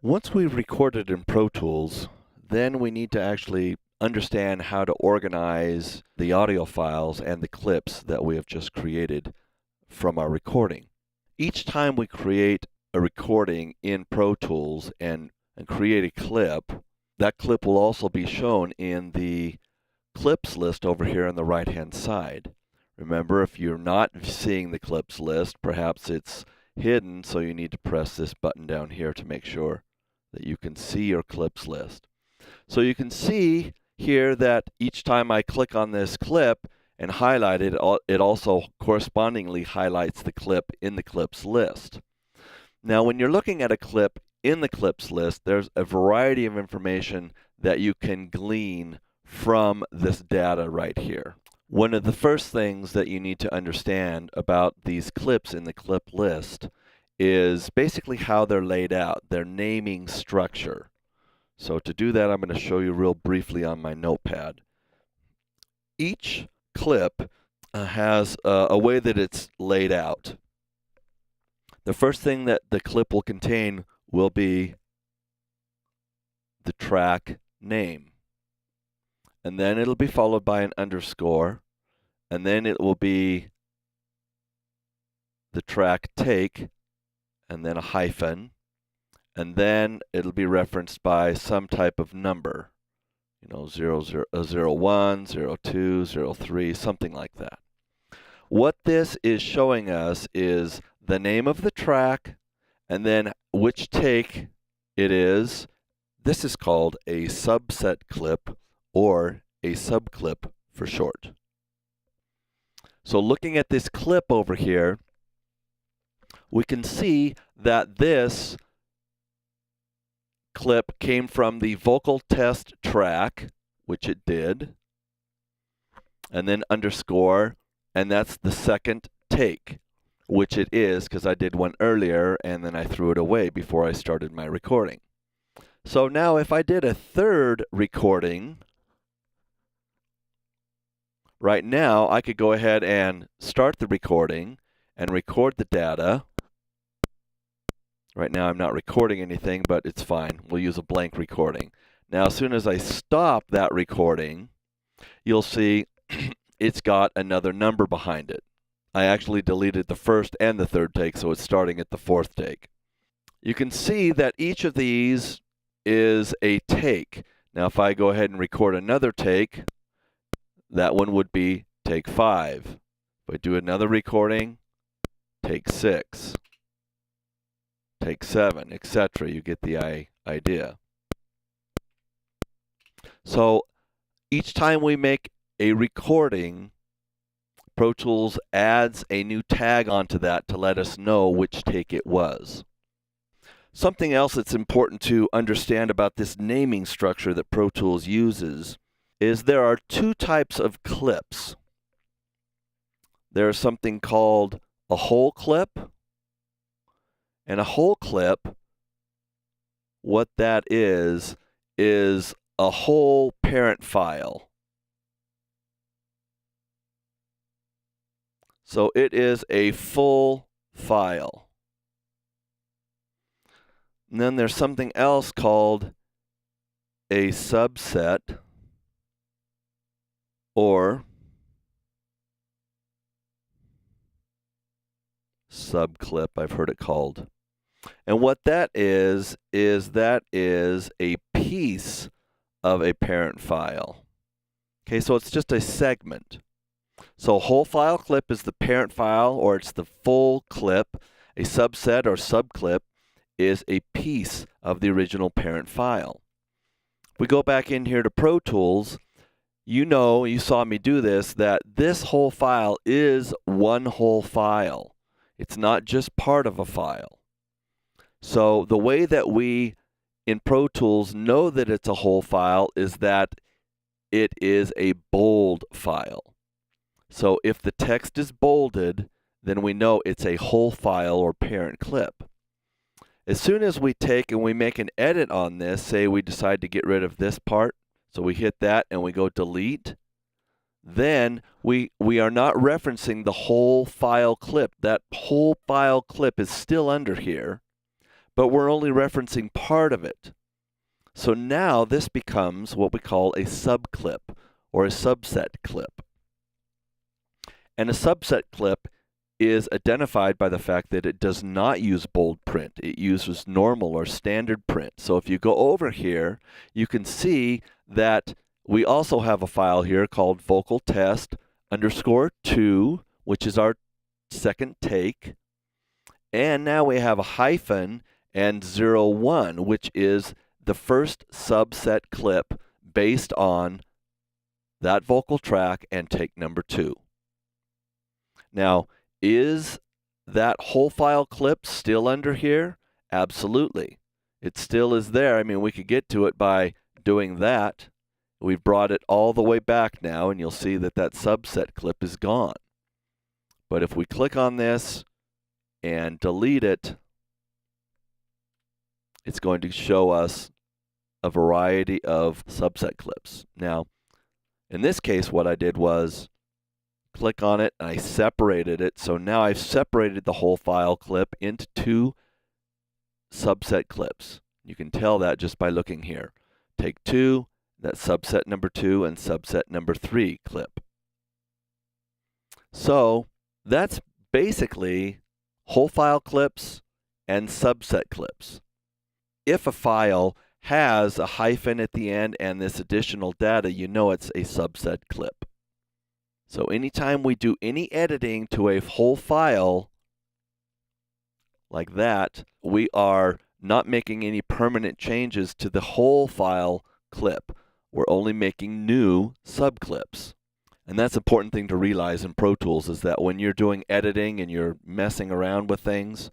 Once we've recorded in Pro Tools, then we need to actually understand how to organize the audio files and the clips that we have just created from our recording. Each time we create a recording in Pro Tools and create a clip, that clip will also be shown in the clips list over here on the right-hand side. Remember, if you're not seeing the clips list, perhaps it's hidden, so you need to press this button down here to make sure that you can see your clips list. So you can see here that each time I click on this clip and highlight it, it also correspondingly highlights the clip in the clips list. Now, when you're looking at a clip in the clips list, there's a variety of information that you can glean from this data right here. One of the first things that you need to understand about these clips in the clip list is basically how they're laid out, their naming structure. So to do that, I'm going to show you real briefly on my notepad. Each clip has a way that it's laid out. The first thing that the clip will contain will be the track name. And then it'll be followed by an underscore. And then it will be the track take, and then a hyphen. And then it'll be referenced by some type of number. You know, 01, 02, 03, something like that. What this is showing us is the name of the track, and then which take it is. This is called a subset clip, or a subclip for short. So looking at this clip over here, we can see that this clip came from the vocal test track, which it did, and then underscore, and that's the second take, which it is because I did one earlier and then I threw it away before I started my recording. So now if I did a third recording, right now I could go ahead and start the recording and record the data. Right now I'm not recording anything, but it's fine. We'll use a blank recording. Now as soon as I stop that recording, you'll see it's got another number behind it. I actually deleted the first and the third take, so it's starting at the fourth take. You can see that each of these is a take. Now if I go ahead and record another take, that one would be take 5. If I do another recording, take 6. Take 7, etc. You get the idea. So each time we make a recording, Pro Tools adds a new tag onto that to let us know which take it was. Something else that's important to understand about this naming structure that Pro Tools uses is there are two types of clips. There's something called a whole clip. And a whole clip, what that is a whole parent file. So it is a full file. And then there's something else called a subset, or subclip, I've heard it called. And what that is that is a piece of a parent file. Okay, so it's just a segment. So a whole file clip is the parent file, or it's the full clip. A subset or subclip is a piece of the original parent file. If we go back in here to Pro Tools, you know, you saw me do this, that this whole file is one whole file. It's not just part of a file. So the way that we in Pro Tools know that it's a whole file is that it is a bold file. So if the text is bolded, then we know it's a whole file or parent clip. As soon as we take and we make an edit on this, say we decide to get rid of this part, so we hit that and we go delete, then we are not referencing the whole file clip. That whole file clip is still under here, but we're only referencing part of it. So now this becomes what we call a subclip or a subset clip. And a subset clip is identified by the fact that it does not use bold print. It uses normal or standard print. So if you go over here, you can see that we also have a file here called vocal test _2, which is our second take. And now we have a hyphen and 01, which is the first subset clip based on that vocal track and take number 2. Now, is that whole file clip still under here? Absolutely. It still is there. I mean, we could get to it by doing that. We've brought it all the way back now, and you'll see that that subset clip is gone. But if we click on this and delete it, it's going to show us a variety of subset clips. Now, in this case, what I did was click on it, and I separated it. So now I've separated the whole file clip into 2 subset clips. You can tell that just by looking here. Take 2, that's subset number 2, and subset number 3 clip. So that's basically whole file clips and subset clips. If a file has a hyphen at the end and this additional data, you know it's a subset clip. So anytime we do any editing to a whole file like that, we are not making any permanent changes to the whole file clip. We're only making new subclips. And that's an important thing to realize in Pro Tools, is that when you're doing editing and you're messing around with things,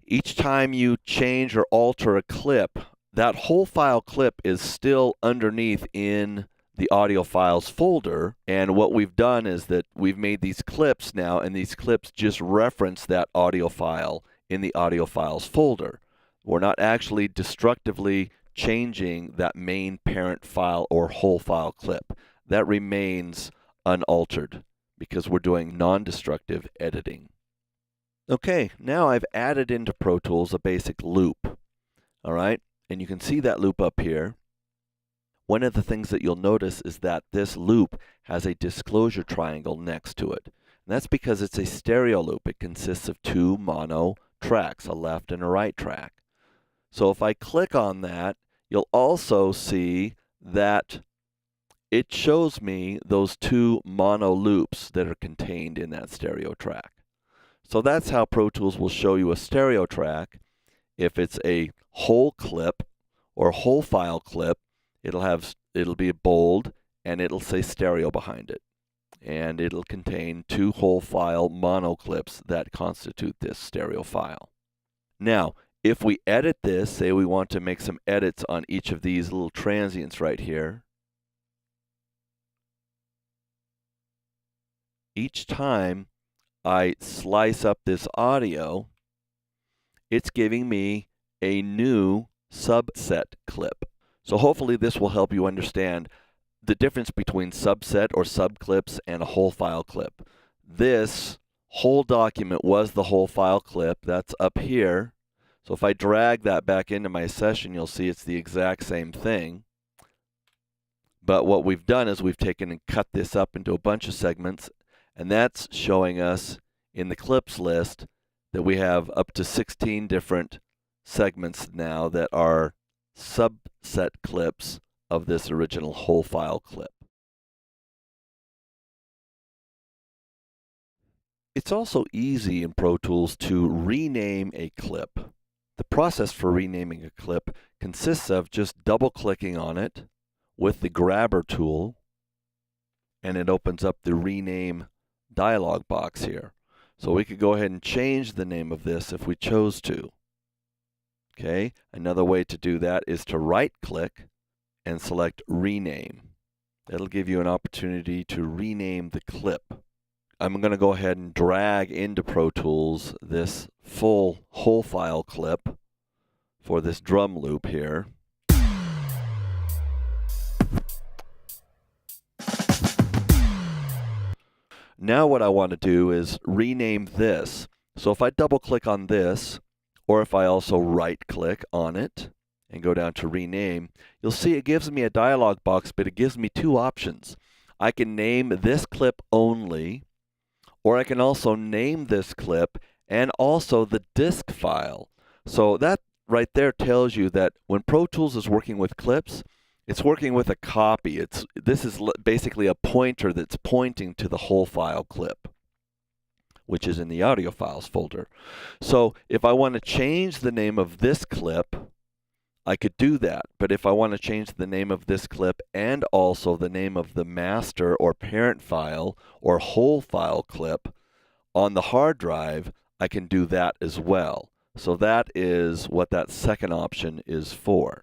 each time you change or alter a clip, that whole file clip is still underneath in the audio files folder. And what we've done is that we've made these clips now, and these clips just reference that audio file in the audio files folder. We're not actually destructively changing that main parent file or whole file clip. That remains unaltered because we're doing non-destructive editing. Okay, now I've added into Pro Tools a basic loop. All right, and you can see that loop up here. One of the things that you'll notice is that this loop has a disclosure triangle next to it. And that's because it's a stereo loop. It consists of 2 mono tracks, a left and a right track. So if I click on that, you'll also see that it shows me those 2 mono loops that are contained in that stereo track. So that's how Pro Tools will show you a stereo track. If it's a whole clip or whole file clip, it'll be bold and it'll say stereo behind it. And it'll contain 2 whole file mono clips that constitute this stereo file. Now, if we edit this, say we want to make some edits on each of these little transients right here, each time I slice up this audio, it's giving me a new subset clip. So hopefully this will help you understand the difference between subset or subclips and a whole file clip. This whole document was the whole file clip. That's up here. So if I drag that back into my session, you'll see it's the exact same thing. But what we've done is we've taken and cut this up into a bunch of segments, and that's showing us in the clips list that we have up to 16 different segments now that are subset clips of this original whole file clip. It's also easy in Pro Tools to rename a clip. The process for renaming a clip consists of just double-clicking on it with the grabber tool, and it opens up the rename dialog box here. So we could go ahead and change the name of this if we chose to. Okay, another way to do that is to right-click and select rename. That'll give you an opportunity to rename the clip. I'm going to go ahead and drag into Pro Tools this full whole file clip for this drum loop here. Now what I want to do is rename this. So if I double click on this, or if I also right-click on it and go down to rename, you'll see it gives me a dialog box, but it gives me two options. I can name this clip only, or I can also name this clip and also the disk file. So that right there tells you that when Pro Tools is working with clips, it's working with a copy. This is basically a pointer that's pointing to the whole file clip, which is in the audio files folder. So if I want to change the name of this clip, I could do that. But if I want to change the name of this clip and also the name of the master or parent file or whole file clip on the hard drive, I can do that as well. So that is what that second option is for.